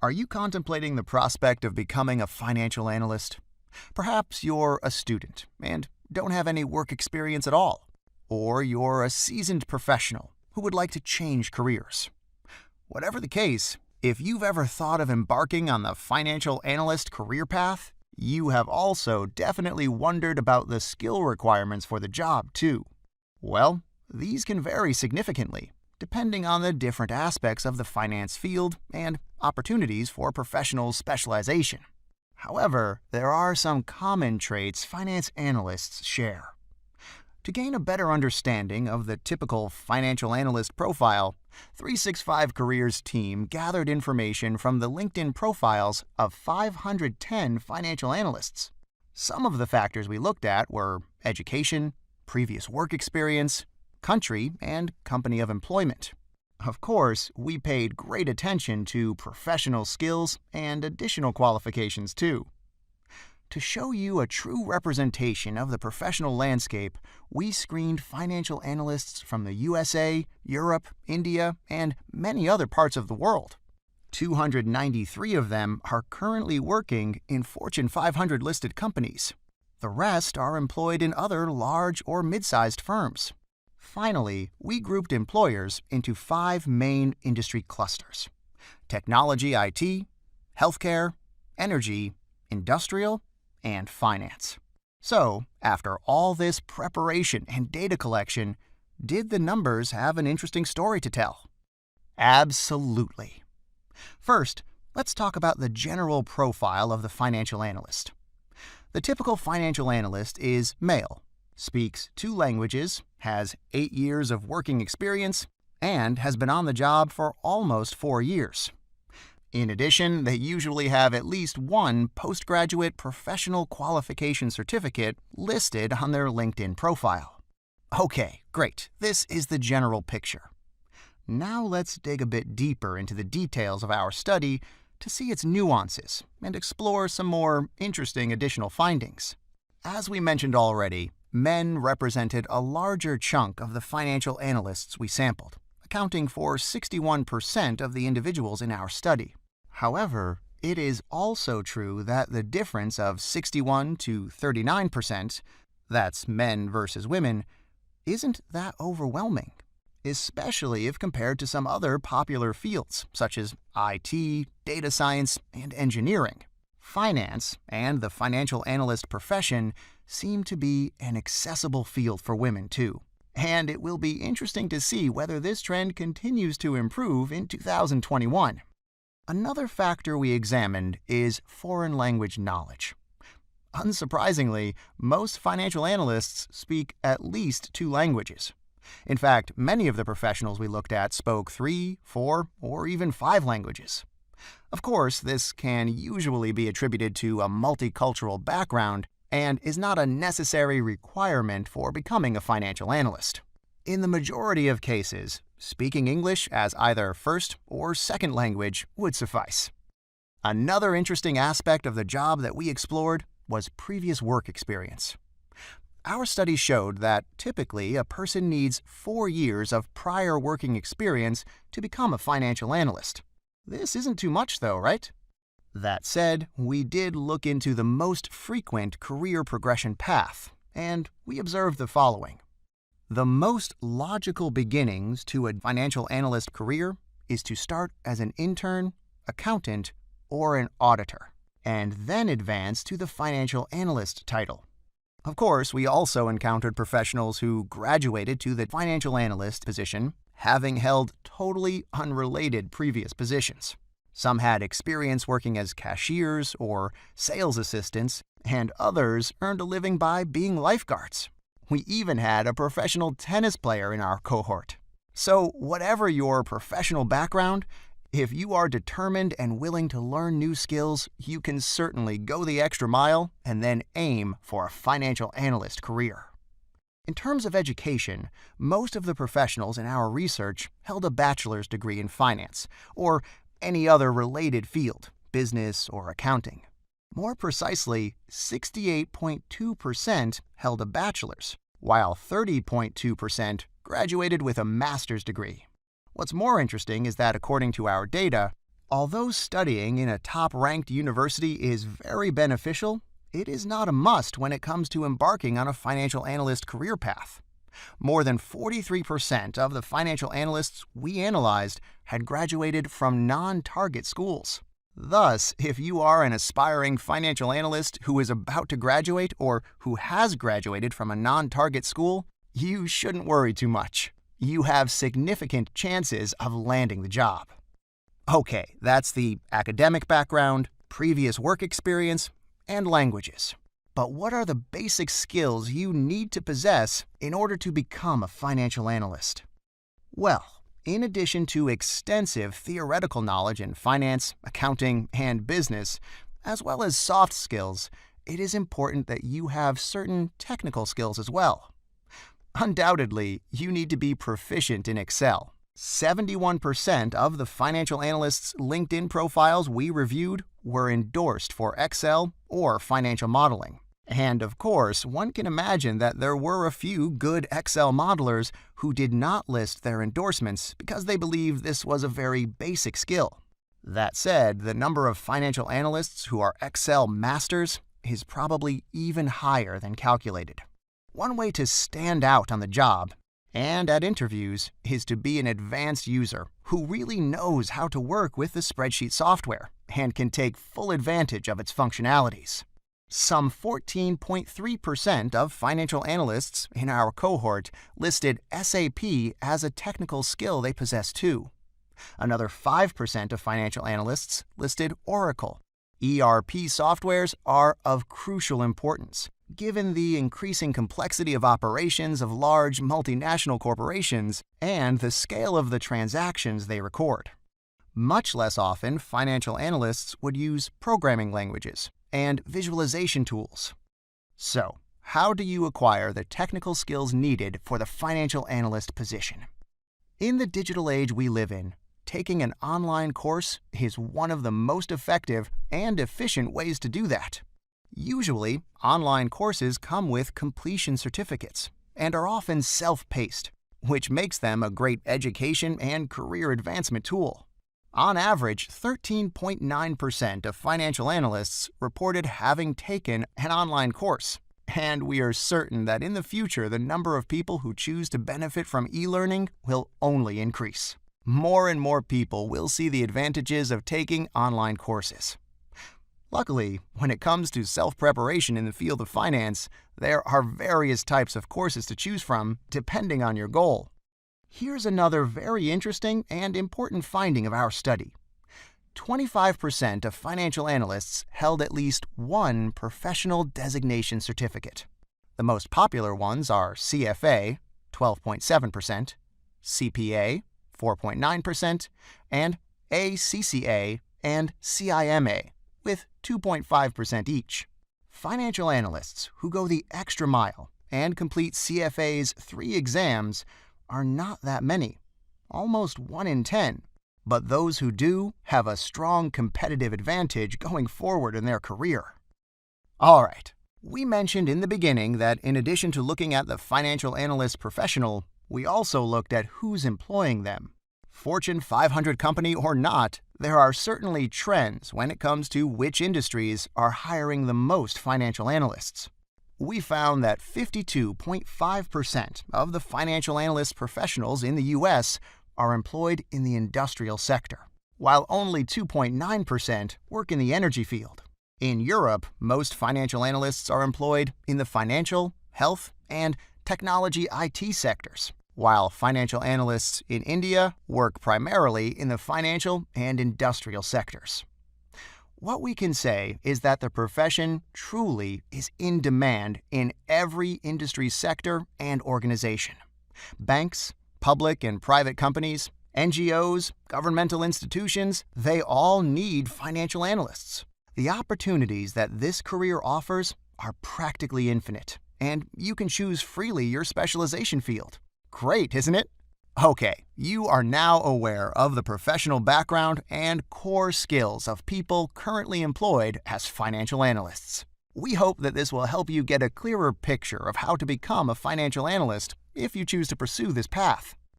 Are you contemplating the prospect of becoming a financial analyst? Perhaps you're a student and don't have any work experience at all. Or you're a seasoned professional who would like to change careers. Whatever the case, if you've ever thought of embarking on the financial analyst career path, you have also definitely wondered about the skill requirements for the job too. Well, these can vary significantly, depending on the different aspects of the finance field and opportunities for professional specialization. However, there are some common traits finance analysts share. To gain a better understanding of the typical financial analyst profile, 365 Careers team gathered information from the LinkedIn profiles of 510 financial analysts. Some of the factors we looked at were education, previous work experience, country, and company of employment. Of course, we paid great attention to professional skills and additional qualifications too. To show you a true representation of the professional landscape, we screened financial analysts from the USA, Europe, India, and many other parts of the world. 293 of them are currently working in Fortune 500 listed companies. The rest are employed in other large or mid-sized firms. Finally, we grouped employers into 5 main industry clusters: technology IT, healthcare, energy, industrial, and finance. So, after all this preparation and data collection, did the numbers have an interesting story to tell? Absolutely. First, let's talk about the general profile of the financial analyst. The typical financial analyst is male, speaks 2 languages, has 8 years of working experience, and has been on the job for almost 4 years. In addition, they usually have at least one postgraduate professional qualification certificate listed on their LinkedIn profile. Okay, great. This is the general picture. Now let's dig a bit deeper into the details of our study to see its nuances and explore some more interesting additional findings. As we mentioned already, men represented a larger chunk of the financial analysts we sampled, accounting for 61% of the individuals in our study. However, it is also true that the difference of 61 to 39%, that's men versus women, isn't that overwhelming, especially if compared to some other popular fields such as IT, data science, and engineering. Finance and the financial analyst profession seem to be an accessible field for women too, and it will be interesting to see whether this trend continues to improve in 2021. Another factor we examined is foreign language knowledge. Unsurprisingly, most financial analysts speak at least 2 languages. In fact, many of the professionals we looked at spoke 3, 4, or even 5 languages. Of course, this can usually be attributed to a multicultural background and is not a necessary requirement for becoming a financial analyst. In the majority of cases, speaking English as either first or second language would suffice. Another interesting aspect of the job that we explored was previous work experience. Our study showed that typically a person needs 4 years of prior working experience to become a financial analyst. This isn't too much though, right? That said, we did look into the most frequent career progression path, and we observed the following. The most logical beginnings to a financial analyst career is to start as an intern, accountant, or an auditor, and then advance to the financial analyst title. Of course, we also encountered professionals who graduated to the financial analyst position having held totally unrelated previous positions. Some had experience working as cashiers or sales assistants, and others earned a living by being lifeguards. We even had a professional tennis player in our cohort. So, whatever your professional background, if you are determined and willing to learn new skills, you can certainly go the extra mile and then aim for a financial analyst career. In terms of education, most of the professionals in our research held a bachelor's degree in finance or any other related field, business or accounting. More precisely, 68.2% held a bachelor's, while 30.2% graduated with a master's degree. What's more interesting is that according to our data, Although studying in a top-ranked university is very beneficial, it is not a must when it comes to embarking on a financial analyst career path. More than 43% of the financial analysts we analyzed had graduated from non-target schools. Thus, if you are an aspiring financial analyst who is about to graduate or who has graduated from a non-target school, you shouldn't worry too much. You have significant chances of landing the job. Okay, that's the academic background, previous work experience, and languages. But what are the basic skills you need to possess in order to become a financial analyst? Well, in addition to extensive theoretical knowledge in finance, accounting, and business, as well as soft skills, it is important that you have certain technical skills as well. Undoubtedly, you need to be proficient in Excel. 71% of the financial analysts' LinkedIn profiles we reviewed were endorsed for Excel or financial modeling. And of course, one can imagine that there were a few good Excel modelers who did not list their endorsements because they believed this was a very basic skill. That said, the number of financial analysts who are Excel masters is probably even higher than calculated. One way to stand out on the job and at interviews is to be an advanced user who really knows how to work with the spreadsheet software and can take full advantage of its functionalities. Some 14.3% of financial analysts in our cohort listed SAP as a technical skill they possess too. Another 5% of financial analysts listed Oracle. ERP softwares are of crucial importance, given the increasing complexity of operations of large multinational corporations and the scale of the transactions they record. Much less often, financial analysts would use programming languages and visualization tools. So, how do you acquire the technical skills needed for the financial analyst position? In the digital age we live in, taking an online course is one of the most effective and efficient ways to do that. Usually, online courses come with completion certificates and are often self-paced, which makes them a great education and career advancement tool. On average, 13.9% of financial analysts reported having taken an online course, and we are certain that in the future the number of people who choose to benefit from e-learning will only increase. More and more people will see the advantages of taking online courses. Luckily, when it comes to self-preparation in the field of finance, there are various types of courses to choose from depending on your goal. Here's another very interesting and important finding of our study. 25% of financial analysts held at least one professional designation certificate. The most popular ones are CFA, 12.7%, CPA, 4.9%, and ACCA and CIMA, with 2.5% each. Financial analysts who go the extra mile and complete CFA's 3 exams are not that many, almost 1 in 10. But those who do have a strong competitive advantage going forward in their career. All right, we mentioned in the beginning that in addition to looking at the financial analyst professional, we also looked at who's employing them. Fortune 500 company or not, there are certainly trends when it comes to which industries are hiring the most financial analysts. We found that 52.5% of the financial analyst professionals in the U.S. are employed in the industrial sector, while only 2.9% work in the energy field. In Europe, most financial analysts are employed in the financial, health, and technology IT sectors, while financial analysts in India work primarily in the financial and industrial sectors. What we can say is that the profession truly is in demand in every industry sector and organization. Banks, public and private companies, NGOs, governmental institutions, they all need financial analysts. The opportunities that this career offers are practically infinite, and you can choose freely your specialization field. Great, isn't it? Okay, you are now aware of the professional background and core skills of people currently employed as financial analysts. We hope that this will help you get a clearer picture of how to become a financial analyst if you choose to pursue this path.